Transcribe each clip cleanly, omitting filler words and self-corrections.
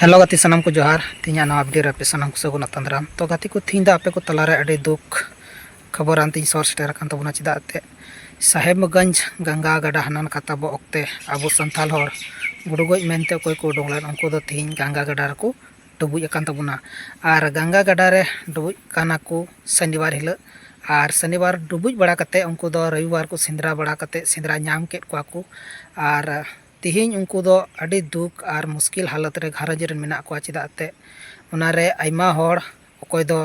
Hello गति सामान को जोहार तीन नवा वीडियो पे सामान को सगुन तंद्राम तो गति को थी आपे को तलारे अड़ी दुख खबर आनती सर सेटर तबना चेदाते साहेबगंज गंगा गड़ा हनान काताबो ओक्ते अब सानताल हर गुडुगोज मेनते कोई को उडोंगलान उनको दो तीन गंगा गड़ा को डुबुज तबना और गंगा गड़ा रे डुबुज काना को शनिवार हिल और शनिवार डुबुज बड़ा कते उनको दो रविवार को सिंदरा बड़ा कते सिंदरा नाम केट को और तिहिन उनको दो अड़ी दुख और मुश्किल हालत रे घारज रे मेना को चेदाते उनारे आइमा हर अकोय दो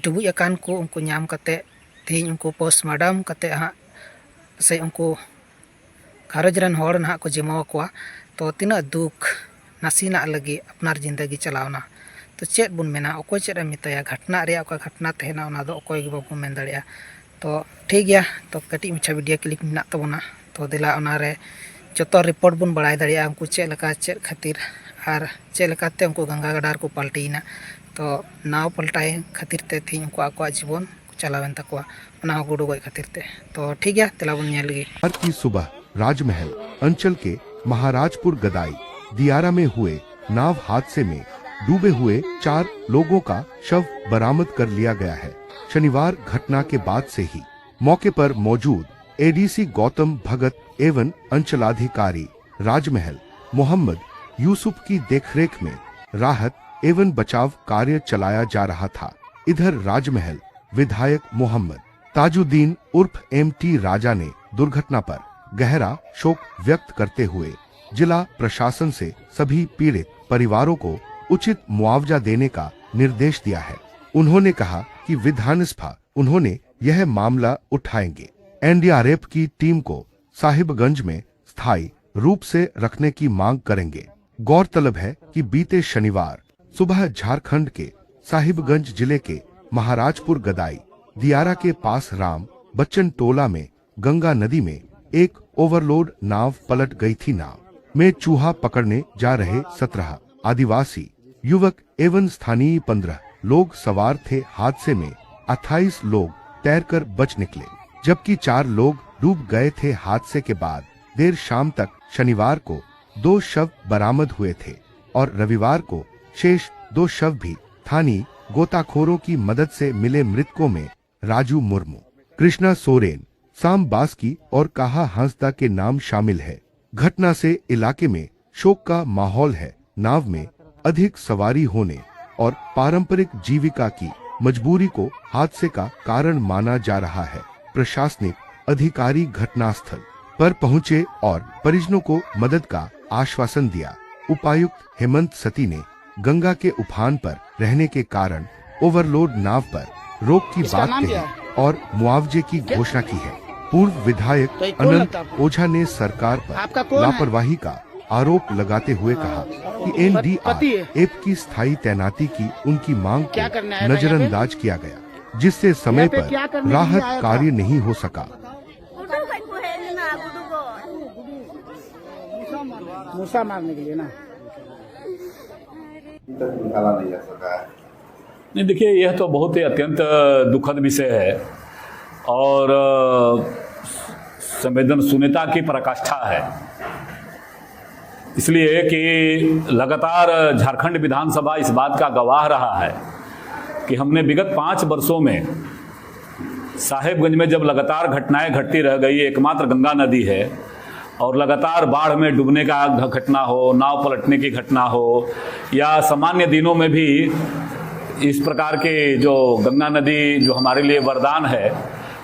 डुबुज अकान को उनको नाम कते तिहिन उनको पोस्टमार्टम कते हाँ से उनको घारज रन हर ना को जमा को तो तीना दुख नासीना लगी अपनार जिंदगी चलावना तो चेत बुन मेना अकोय चेत मिताया घटना रे अका घटना तहना उना दो अकोय गे बाबू मेन दाड़िया तो ठीक गया तो कटी मछा वीडियो क्लिप मेना तबना तो दिला उनारे जो रिपोर्ट बन बढ़ाई दाड़िया उनको चेक खातिर और चेकते उनको गंगा गडार को पलटीना तो नाव पलटाए खातिर ते थी उनको आको जीवन चलावेन तकवा गुडू गई खातिर ते तो ठीक है तेला बन लगी। की सुबह राजमहल अंचल के महाराजपुर गदाई दियारा में हुए नाव हादसे में डूबे हुए 4 लोगों का शव बरामद कर लिया गया है। शनिवार घटना के बाद से ही मौके पर मौजूद एडीसी गौतम भगत एवं अंचलाधिकारी राजमहल मोहम्मद यूसुफ की देखरेख में राहत एवं बचाव कार्य चलाया जा रहा था। इधर राजमहल विधायक मोहम्मद ताजुद्दीन उर्फ एमटी राजा ने दुर्घटना पर गहरा शोक व्यक्त करते हुए जिला प्रशासन से सभी पीड़ित परिवारों को उचित मुआवजा देने का निर्देश दिया है। उन्होंने कहा कि विधानसभा उन्होंने यह मामला उठाएंगे। एनडीआरएफ की टीम को साहिबगंज में स्थायी रूप से रखने की मांग करेंगे। गौरतलब है कि बीते शनिवार सुबह झारखंड के साहिबगंज जिले के महाराजपुर गदाई दियारा के पास राम बच्चन टोला में गंगा नदी में एक ओवरलोड नाव पलट गई थी। नाव में चूहा पकड़ने जा रहे 17 आदिवासी युवक एवं स्थानीय 15 लोग सवार थे। हादसे में 28 लोग तैरकर बच निकले जबकि 4 लोग डूब गए थे। हादसे के बाद देर शाम तक शनिवार को 2 शव बरामद हुए थे और रविवार को शेष 2 शव भी स्थानीय गोताखोरों की मदद से मिले। मृतकों में राजू मुर्मू, कृष्णा सोरेन, साम बास्की और काहा हंसदा के नाम शामिल है। घटना से इलाके में शोक का माहौल है। नाव में अधिक सवारी होने और पारंपरिक जीविका की मजबूरी को हादसे का कारण माना जा रहा है। प्रशासनिक अधिकारी घटनास्थल पर पहुंचे और परिजनों को मदद का आश्वासन दिया। उपायुक्त हेमंत सती ने गंगा के उफान पर रहने के कारण ओवरलोड नाव पर रोक की बात कही और मुआवजे की घोषणा की है। पूर्व विधायक अनंत ओझा ने सरकार पर लापरवाही का आरोप लगाते हुए कहा कि एनडीआरएफ की स्थायी तैनाती की उनकी मांग को नजरअंदाज किया गया, जिससे समय पर राहत कार्य नहीं हो सका। मूसा मारने के लिए ना नहीं, देखिए यह तो बहुत ही अत्यंत दुखद विषय है और संवेदनशीलता की पराकाष्ठा है। इसलिए कि लगातार झारखंड विधानसभा इस बात का गवाह रहा है कि हमने विगत 5 वर्षों में साहेबगंज में जब लगातार घटनाएं घटती रह गई, एकमात्र गंगा नदी है और लगातार बाढ़ में डूबने का घटना हो, नाव पलटने की घटना हो या सामान्य दिनों में भी इस प्रकार के जो गंगा नदी जो हमारे लिए वरदान है,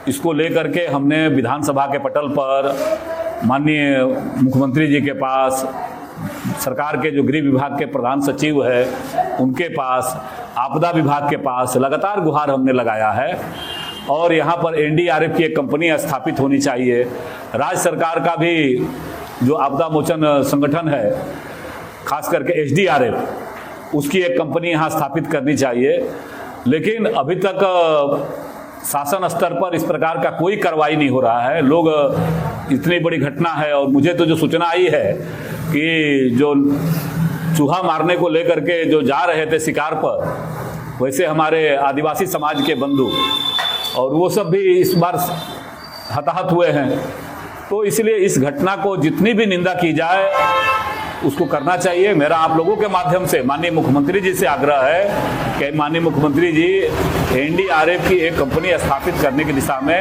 इसको लेकर के हमने विधानसभा के पटल पर माननीय मुख्यमंत्री जी के पास, सरकार के जो गृह विभाग के प्रधान सचिव है उनके पास, आपदा विभाग के पास लगातार गुहार हमने लगाया है और यहाँ पर एनडीआरएफ की एक कंपनी स्थापित होनी चाहिए। राज्य सरकार का भी जो आपदा मोचन संगठन है, खास करके एसडीआरएफ, उसकी एक कंपनी यहाँ स्थापित करनी चाहिए। लेकिन अभी तक शासन स्तर पर इस प्रकार का कोई कार्रवाई नहीं हो रहा है। लोग इतनी बड़ी घटना है और मुझे तो जो सूचना आई है कि जो चूहा मारने को लेकर के जो जा रहे थे शिकार पर, वैसे हमारे आदिवासी समाज के बंधु और वो सब भी इस बार हताहत हुए हैं। तो इसलिए इस घटना को जितनी भी निंदा की जाए उसको करना चाहिए। मेरा आप लोगों के माध्यम से माननीय मुख्यमंत्री जी से आग्रह है कि माननीय मुख्यमंत्री जी एनडीआरएफ की एक कंपनी स्थापित करने की दिशा में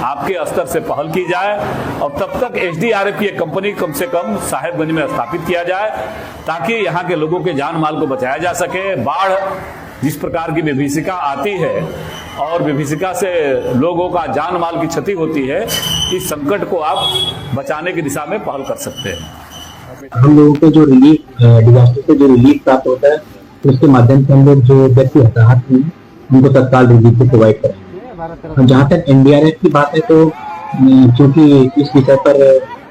आपके स्तर से पहल की जाए और तब तक एसडीआरएफ की एक कंपनी कम से कम साहेबगंज में स्थापित किया जाए ताकि यहाँ के लोगों के जान माल को बचाया जा सके। बाढ़ जिस प्रकार की विभीषिका आती है और विभीषिका से लोगों का जान माल की क्षति होती है, इस संकट को आप बचाने की दिशा में पहल कर सकते हैं। हम लोगों को जो रिलीफ डिजास्टर से जो रिलीफ प्राप्त होता है उसके माध्यम से हम लोग जो व्यक्ति हताहत हुए उनको तत्काल रिलीफ को प्रोवाइड करें। जहाँ तक एनडीआरएफ की बात है तो क्योंकि इस विषय पर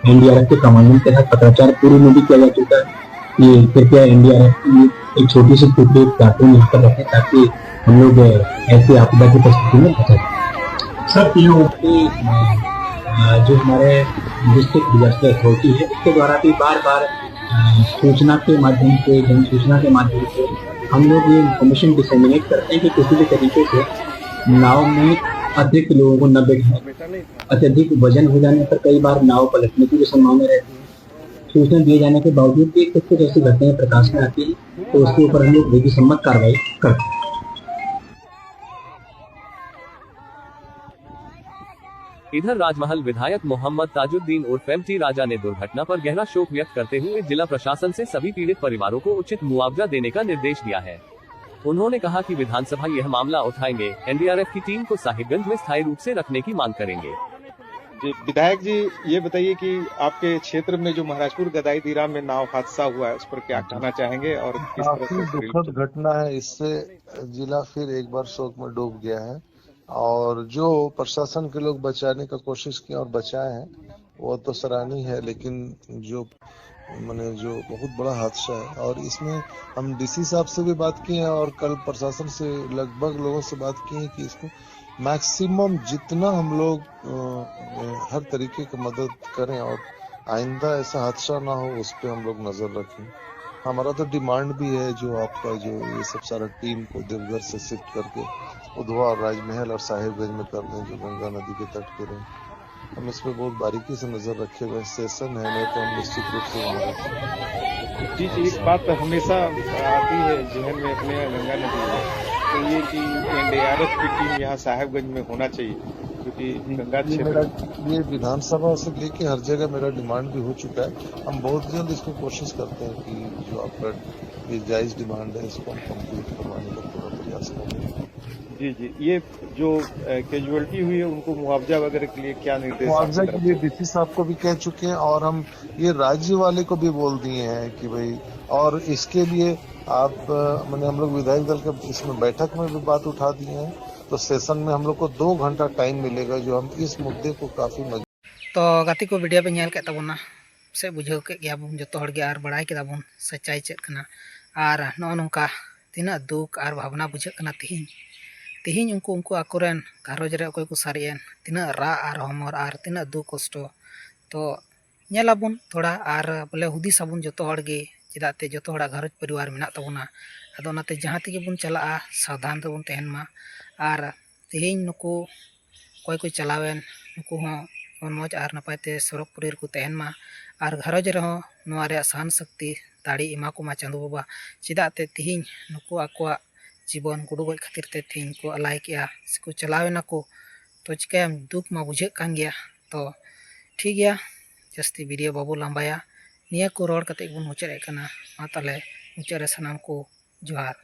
एनडीआरएफ के कमांडेंट के साथ पत्राचार पूर्व में भी किया जा चुका है कि कृपया एनडीआरएफ की एक छोटी सी टुकड़ी कार्टून यहाँ पर रखें ताकि हम लोग ऐसी आपदा की परिस्थिति में बचा सकें। सर जो हमारे डिस्ट्रिक्ट डिजास्टर अथॉरिटी है उसके द्वारा भी बार बार सूचना के माध्यम से जन सूचना के माध्यम से हम लोग ये इन्फॉर्मेशन डिसेमिनेट करते हैं कि किसी भी तरीके से नाव में अतिरिक्त लोगों को न बैठाएं। अत्यधिक वजन हो जाने पर कई बार नाव पलटने की भी संभावना रहती है। सूचना दिए जाने के बावजूद भी कुछ ऐसी घटनाएं प्रकाश में आती है तो उसके ऊपर हम लोग विधि सम्मत कार्रवाई करते हैं। इधर राजमहल विधायक मोहम्मद ताजुद्दीन उर्फ एमटी राजा ने दुर्घटना पर गहरा शोक व्यक्त करते हुए जिला प्रशासन से सभी पीड़ित परिवारों को उचित मुआवजा देने का निर्देश दिया है। उन्होंने कहा कि विधानसभा यह मामला उठाएंगे, एनडीआरएफ की टीम को साहिबगंज में स्थायी रूप से रखने की मांग करेंगे। जी विधायक जी, ये बताइए कि आपके क्षेत्र में जो महाराजपुर गदाई दीरा में नाव हादसा हुआ है उस पर क्या कहना चाहेंगे और किस तरह से? दुखद घटना है, इससे जिला फिर एक बार शोक में डूब गया है और जो प्रशासन के लोग बचाने का कोशिश किए और बचाए हैं वो तो सराहनीय है, लेकिन जो बहुत बड़ा हादसा है और इसमें हम डीसी साहब से भी बात किए हैं और कल प्रशासन से लगभग लोगों से बात की है कि इसको मैक्सिमम जितना हम लोग हर तरीके की मदद करें और आइंदा ऐसा हादसा ना हो उस पर हम लोग नजर रखें। हमारा तो डिमांड भी है जो आपका जो ये सब सारा टीम को देवघर से शिफ्ट करके उधवा और राजमहल और साहिबगंज में कर दें जो गंगा नदी के तट पे रहे। हम इस पर बहुत बारीकी से नजर रखे हुए सेशन है, नहीं तो हम निश्चित रूप से वहाँ रखें। जी एक बात हमेशा आती है जहन में अपने गंगा नदी है तो ये कि एनडीआरएफ की टीम यहाँ साहिबगंज में होना चाहिए क्योंकि गंगा क्षेत्र ये विधानसभा से लेके हर जगह मेरा डिमांड भी हो चुका है। हम बहुत जल्द इसमें कोशिश करते हैं कि जो आपका ये जायज डिमांड है इसको हम कंप्लीट करवाने का पूरा प्रयास करेंगे। जी ये जो कैजुअलिटी हुई है उनको मुआवजा वगैरह के लिए क्या निर्देश? मुआवजा के लिए डीसी साहब को भी कह चुके हैं और हम ये राज्य वाले को भी बोल दिए हैं कि भाई, और इसके लिए आप हम लोग विधायक दल के इसमें बैठक में भी बात उठा दिए हैं तो सेशन में हम लोग को 2 घंटा टाइम मिलेगा जो हम इस मुद्दे को काफी तो गाती को वीडियो पे नेल के तबना से बुझाव के गया बुन जो हड़ और बड़ाई के बुन सच्चाई चेक कना और नौका तीना दुख और भावना बुझे तिहिं उनको आकोरेन घारोज रे अकोय को सारियन तीना रा और हमर और तीना दुख कष्ट तो नेलाबुन थोड़ा और बोले हुदिसाबुन जो हड़गे चेदाते जो हड़ा घारोज परिवार मेना तबना अदो नाते जहाँ तेगे बुन चला सावधान तेबुन तहन मा और तिहिं नुकु कोई कोई चलावेन नुकु हों मौज और नपायते सरक पुरीर को तहन मा और घारोज रहो नोआ रे सहन शक्ति दाड़ी एमा को मा चांदो बाबा चेदाते तिहिं नुकु आकोआ जीवन गुड़गज खातिर ते तिहिं को अलाय किया को चलावेना को तो चिकायम दुख मा बुझे कान गया तो ठीक गया जस्ती वीडियो बाबू लंबाया निया को रोड कते बुन मुचारे कना मा ताले मुचारे सनाम को जोहार।